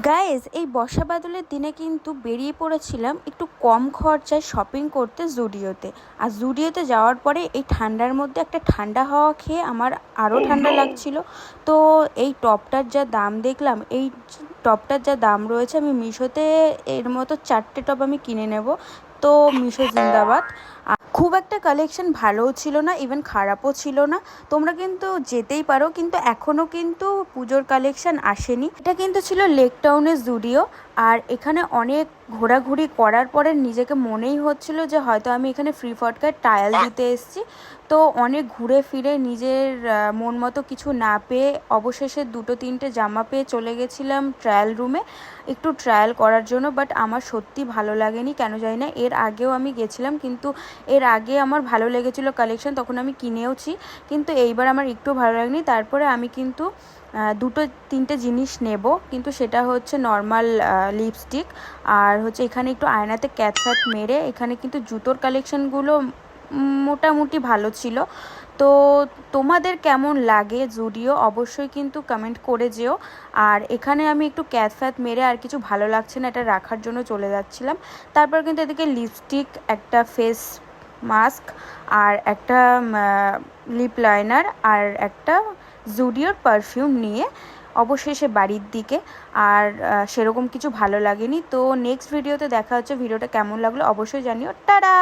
Guys এই বর্ষা বাদলের দিনে কিন্তু বেরিয়ে পড়েছিলাম একটু কম খরচায় শপিং করতে জুডিওতে। আর জুডিওতে যাওয়ার পরে এই ঠান্ডার মধ্যে একটা ঠান্ডা হাওয়া খেয়ে আমার আরও ঠান্ডা লাগছিল। তো এই টপটার যা দাম দেখলাম, এই টপটার যা দাম রয়েছে, আমি মিশোতে এর মতো 4টে টপ আমি কিনে নেব। তো মিশো জিন্দাবাদ। খুব একটা কালেকশন ভালোও ছিল না, ইভেন খারাপও ছিল না। তোমরা কিন্তু যেতেই পারো, কিন্তু এখনও কিন্তু পুজোর কালেকশন আসেনি। এটা কিন্তু ছিল লেক টাউনের জুডিও। আর এখানে অনেক ঘোরাঘুরি করার পরে নিজেকে মনেই হচ্ছিল যে হয়তো আমি এখানে ফ্রি ফটকায় ট্রায়াল দিতে এসেছি। তো অনেক ঘুরে ফিরে নিজের মন মতো কিছু না পেয়ে অবশেষে 2-3টে জামা পেয়ে চলে গেছিলাম ট্রায়াল রুমে একটু ট্রায়াল করার জন্য। বাট আমার সত্যি ভালো লাগেনি, কেন জানি না। এর আগেও আমি গেছিলাম, কিন্তু এর আগে আমার ভালো লেগেছিলো কালেকশন, তখন আমি কিনেওছি। কিন্তু এইবার আমার একটু ভালো লাগেনি। তারপরে আমি কিন্তু 2-3টে জিনিস নেব, কিন্তু সেটা হচ্ছে নর্মাল লিপস্টিক। আর হচ্ছে এখানে একটু আয়নাতে ক্যাথ মেরে এখানে কিন্তু জুতোর কালেকশনগুলো মোটামুটি ভালো ছিল। তো তোমাদের কেমন লাগে জুডিও অবশ্যই কিন্তু কমেন্ট করে যেও। আর এখানে আমি একটু ক্যাথ মেরে আর কিছু ভালো লাগছে না, এটা রাখার জন্য চলে যাচ্ছিলাম। তারপর কিন্তু এদিকে লিপস্টিক, একটা ফেস মাস্ক, আর একটা লিপ লাইনার, আর একটা জুডিওর পারফিউম নিয়ে অবশেষে বাড়ির দিকে। আর সেরকম কিছু ভালো লাগেনি। তো নেক্সট ভিডিওতে দেখা হচ্ছে। ভিডিওটা কেমন লাগলো অবশ্যই জানিও। টাটা।